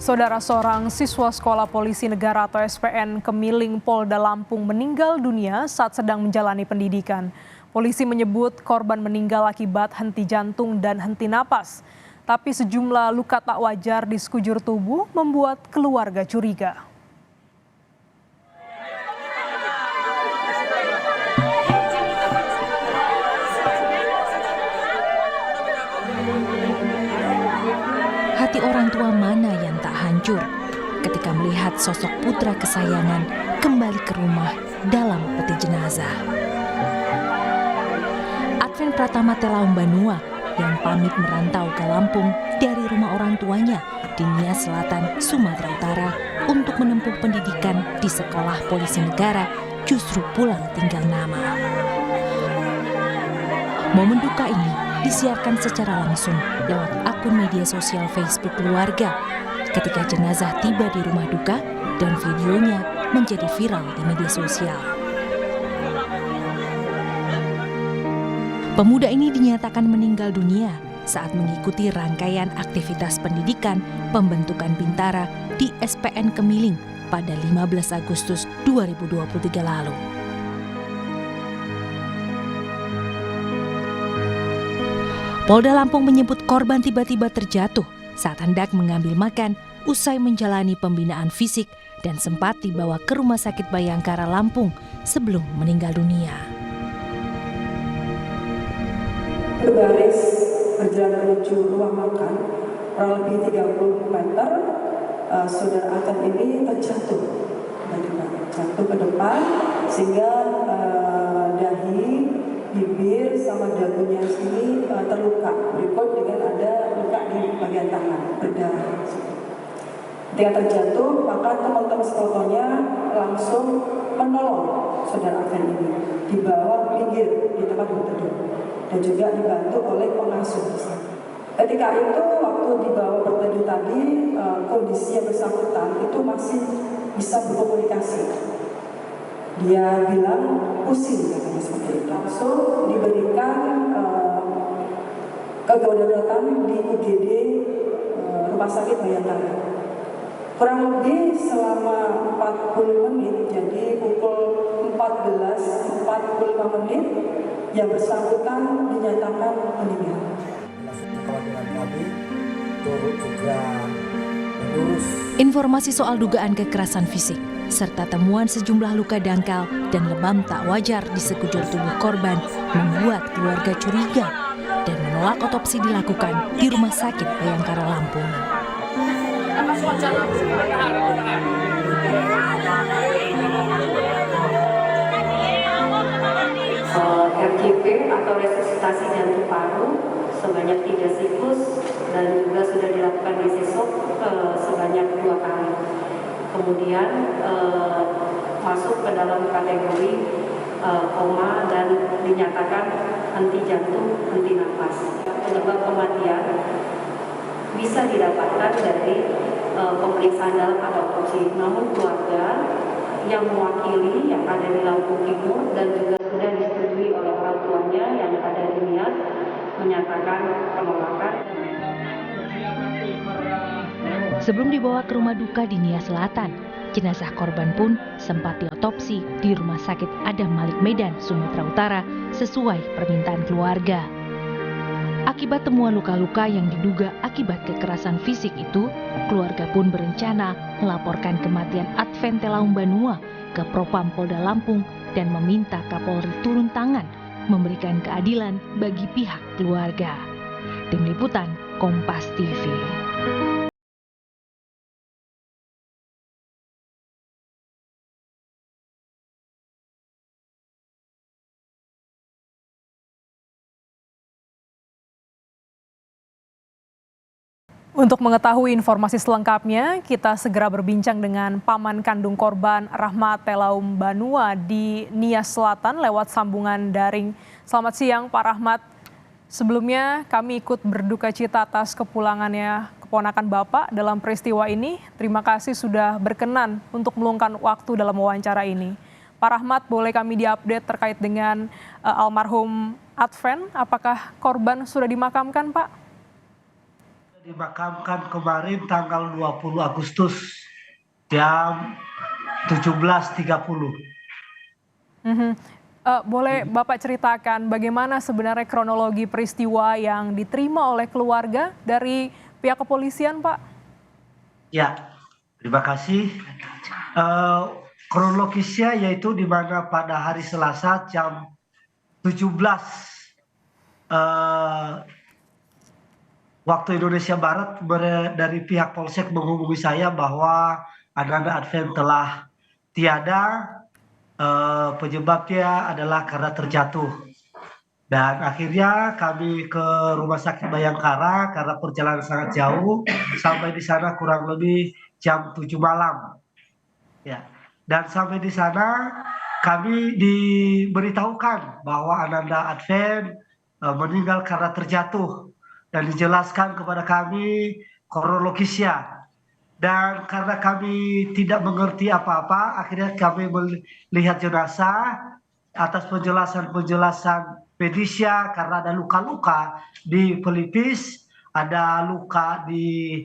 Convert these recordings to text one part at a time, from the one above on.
Saudara, seorang siswa Sekolah Polisi Negara atau SPN Kemiling Polda Lampung meninggal dunia saat sedang menjalani pendidikan. Polisi menyebut korban meninggal akibat henti jantung dan henti napas. Tapi sejumlah luka tak wajar di sekujur tubuh membuat keluarga curiga. Hati orang tua mana yang tak hancur ketika melihat sosok putra kesayangan kembali ke rumah dalam peti jenazah. Advent Pratama Telaum Banua yang pamit merantau ke Lampung dari rumah orang tuanya di Nias Selatan, Sumatera Utara untuk menempuh pendidikan di Sekolah Polisi Negara justru pulang tinggal nama. Momen duka ini disiarkan secara langsung lewat akun media sosial Facebook keluarga ketika jenazah tiba di rumah duka dan videonya menjadi viral di media sosial. Pemuda ini dinyatakan meninggal dunia saat mengikuti rangkaian aktivitas pendidikan pembentukan Bintara di SPN Kemiling pada 15 Agustus 2023 lalu. Polda Lampung menyebut korban tiba-tiba terjatuh saat hendak mengambil makan usai menjalani pembinaan fisik dan sempat dibawa ke Rumah Sakit Bayangkara Lampung sebelum meninggal dunia. Berbaris berjalan menuju ruang makan kurang lebih 30 meter, saudara Advent ini terjatuh, jatuh ke depan sehingga dahi, bibir sama dagunya sini terluka. Berikut dengan ada luka di bagian tangan, berdarah. Ketika terjatuh, maka teman-teman sekolahnya langsung menolong saudara Advent ini, dibawa pinggir di tempat berteduh dan juga dibantu oleh pengasuh. Ketika itu waktu dibawa berteduh tadi, kondisi yang bersangkutan itu masih bisa berkomunikasi. Dia bilang pusing, katanya seperti itu. Langsung diberikan kedaruratan di UGD Rumah Sakit Bayangkara. Kurang lebih selama 40 menit, jadi pukul 14.45 menit, yang bersangkutan dinyatakan meninggal. Informasi soal dugaan kekerasan fisik serta temuan sejumlah luka dangkal dan lebam tak wajar di sekujur tubuh korban membuat keluarga curiga dan menolak otopsi dilakukan di Rumah Sakit Bayangkara Lampung. RJP atau resusitasi jantung paru sebanyak 3 siklus dan juga sudah dilakukan di sesok sebanyak 2 kali. Kemudian masuk ke dalam kategori koma dan dinyatakan henti jantung, henti nafas. Penyebab kematian bisa didapatkan dari pemeriksaan dalam atau otopsi. Namun keluarga yang mewakili yang ada di Lampung Timur dan juga sudah disetujui oleh orang tuanya yang ada di Nias menyatakan penolakan. Sebelum dibawa ke rumah duka di Nias Selatan, jenazah korban pun sempat diotopsi di Rumah Sakit Adam Malik Medan, Sumatera Utara sesuai permintaan keluarga. Akibat temuan luka-luka yang diduga akibat kekerasan fisik itu, keluarga pun berencana melaporkan kematian Advent Telaum Banua ke Propam Polda Lampung dan meminta Kapolri turun tangan memberikan keadilan bagi pihak keluarga. Tim Liputan Kompas TV. Untuk mengetahui informasi selengkapnya, kita segera berbincang dengan paman kandung korban Rahmat Telaum Banua di Nias Selatan lewat sambungan daring. Selamat siang Pak Rahmat. Sebelumnya kami ikut berduka cita atas kepulangannya keponakan Bapak dalam peristiwa ini. Terima kasih sudah berkenan untuk meluangkan waktu dalam wawancara ini. Pak Rahmat, boleh kami diupdate terkait dengan almarhum Advent? Apakah korban sudah dimakamkan, Pak? Dimakamkan kemarin tanggal 20 Agustus jam 17.30. Mhm. Boleh Bapak ceritakan bagaimana sebenarnya kronologi peristiwa yang diterima oleh keluarga dari pihak kepolisian, Pak? Ya, terima kasih. Eh, Kronologisnya yaitu di mana pada hari Selasa jam 17 eh, waktu Indonesia Barat dari pihak Polsek menghubungi saya bahwa Ananda Advent telah tiada, penyebabnya adalah karena terjatuh. Dan akhirnya kami ke Rumah Sakit Bayangkara karena perjalanan sangat jauh, sampai di sana kurang lebih jam 7 malam. Ya. Dan sampai di sana kami diberitahukan bahwa Ananda Advent meninggal karena terjatuh dan dijelaskan kepada kami kronologisnya. Dan karena kami tidak mengerti apa-apa, akhirnya kami melihat jenazah atas penjelasan-penjelasan medisnya karena ada luka-luka di pelipis, ada luka di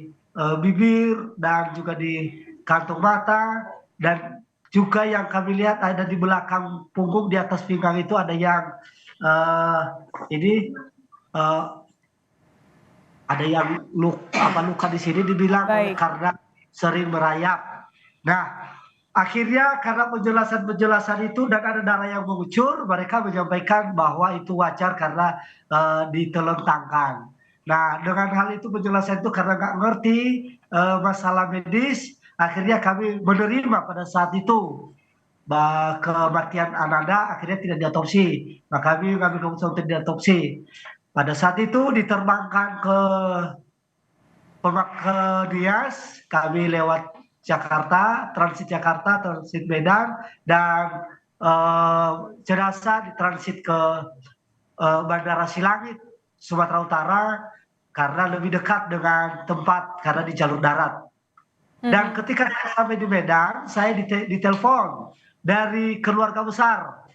bibir dan juga di kantong mata, dan juga yang kami lihat ada di belakang punggung di atas pinggang itu ada yang ini eh, ada yang luka di sini dibilang oleh Baik. karena sering merayap. Nah, akhirnya karena penjelasan-penjelasan itu dan ada darah yang mengucur, mereka menyampaikan bahwa itu wajar karena ditelentangkan. Nah, dengan hal itu penjelasan itu karena nggak ngerti masalah medis, akhirnya kami menerima pada saat itu kematian Ananda akhirnya tidak diotopsi. Nah, kami mengambil keputusan untuk diotopsi. Pada saat itu diterbangkan ke Nias, kami lewat Jakarta, transit Medan, dan jenazah ditransit ke Bandara Silangit, Sumatera Utara, karena lebih dekat dengan tempat karena di jalur darat. Dan ketika saya sampai di Medan, saya ditelepon dari keluarga besar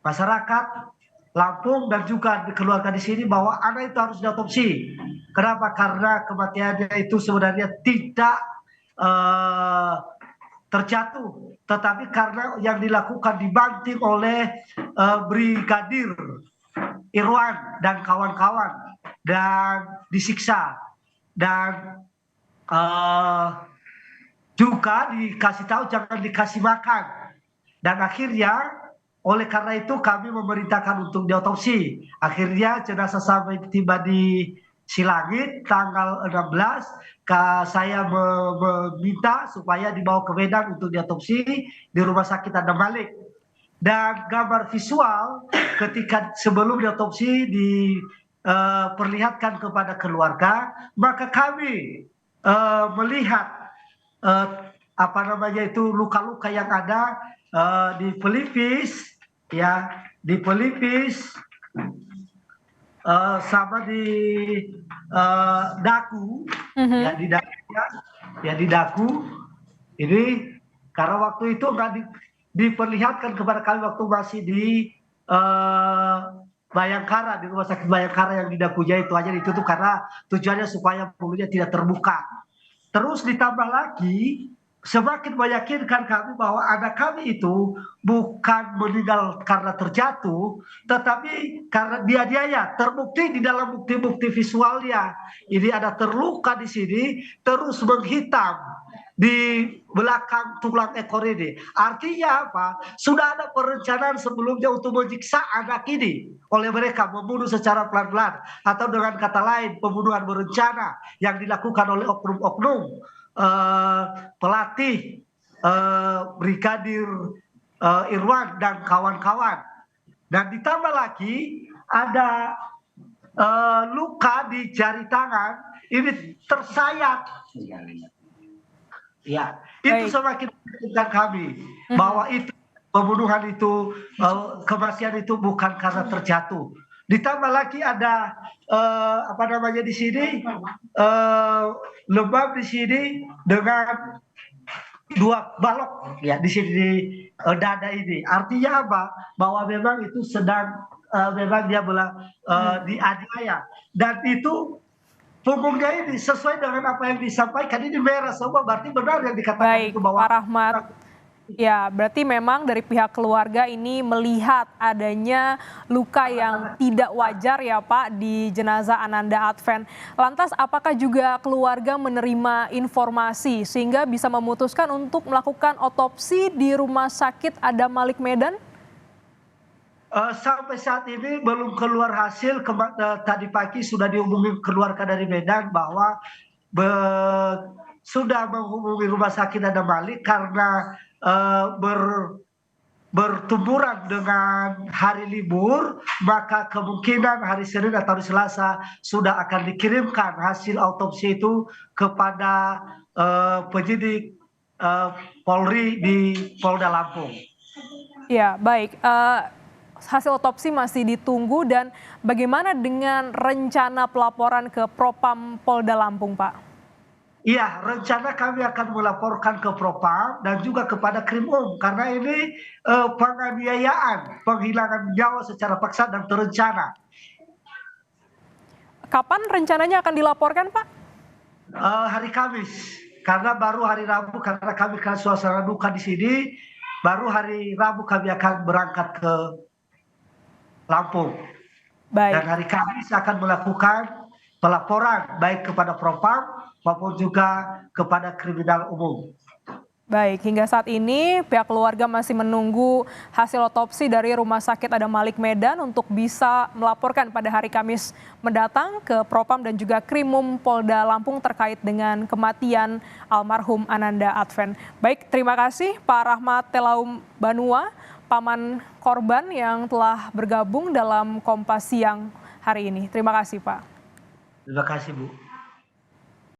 masyarakat Lampung dan juga keluarga di sini bahwa anak itu harus diotopsi. Kenapa? Karena kematiannya itu sebenarnya tidak terjatuh, tetapi karena yang dilakukan dibanting oleh Brigadir Irwan dan kawan-kawan dan disiksa dan juga dikasih tahu jangan dikasih makan. Dan akhirnya oleh karena itu kami memerintahkan untuk diotopsi. Akhirnya jenazah sampai tiba di Silangit tanggal 16, saya meminta supaya dibawa ke Medan untuk diotopsi di Rumah Sakit Adam Malik. Dan gambar visual ketika sebelum diotopsi diperlihatkan kepada keluarga, maka kami melihat apa namanya itu luka-luka yang ada di pelipis, ya, di pelipis sama di dagu, ya di dagu, ya di dagu. Ini karena waktu itu nggak diperlihatkan kepada kami waktu masih di Bayangkara, di Rumah Sakit Bayangkara yang di dagunya itu hanya ditutup karena tujuannya supaya mulutnya tidak terbuka. Terus ditambah lagi semakin meyakinkan kami bahwa anak kami itu bukan meninggal karena terjatuh, tetapi karena dia terbukti di dalam bukti-bukti visualnya. Ini ada terluka di sini, terus menghitam di belakang tulang ekor ini. Artinya apa? Sudah ada perencanaan sebelumnya untuk menyiksa anak ini oleh mereka, membunuh secara pelan-pelan, atau dengan kata lain pembunuhan berencana yang dilakukan oleh oknum-oknum pelatih Brigadir Irwan dan kawan-kawan. Dan ditambah lagi ada luka di jari tangan ini tersayat. Ya, itu semakin meyakinkan kami bahwa itu pembunuhan itu, kematian itu bukan karena terjatuh. Ditambah lagi ada apa namanya di sini lebam di sini dengan 2 balok ya di sini di dada ini. Artinya apa? Bahwa memang itu sedang memang dia dianiaya, dan itu punggungnya ini sesuai dengan apa yang disampaikan, ini merah semua, berarti benar yang dikatakan Baik, itu bahwa Pak Rahmat. Ya, berarti memang dari pihak keluarga ini melihat adanya luka yang tidak wajar ya Pak di jenazah Ananda Adven. Lantas apakah juga keluarga menerima informasi sehingga bisa memutuskan untuk melakukan otopsi di Rumah Sakit Adam Malik Medan? Sampai saat ini belum keluar hasil. Tadi pagi sudah diumumkan keluarga dari Medan bahwa sudah menghubungi Rumah Sakit Adam Malik karena bertumburan dengan hari libur, maka kemungkinan hari Senin atau hari Selasa sudah akan dikirimkan hasil autopsi itu kepada penyidik Polri di Polda Lampung. Ya, baik. Hasil otopsi masih ditunggu dan bagaimana dengan rencana pelaporan ke Propam Polda Lampung, Pak? Iya, rencana kami akan melaporkan ke Propam dan juga kepada Krimum karena ini penganiayaan, penghilangan nyawa secara paksa dan terencana. Kapan rencananya akan dilaporkan, Pak? Hari Kamis, karena baru hari Rabu, karena kami kan suasana duka di sini, baru hari Rabu kami akan berangkat ke Lampung. Baik. Dan hari Kamis akan melakukan pelaporan baik kepada Propam maupun juga kepada kriminal umum. Baik, hingga saat ini pihak keluarga masih menunggu hasil otopsi dari Rumah Sakit Adam Malik Medan untuk bisa melaporkan pada hari Kamis mendatang ke Propam dan juga Krimum Polda Lampung terkait dengan kematian almarhum Ananda Adven. Baik, terima kasih Pak Rahmat Telaum Banua, paman korban yang telah bergabung dalam Kompas Siang hari ini. Terima kasih Pak. Terima kasih Bu.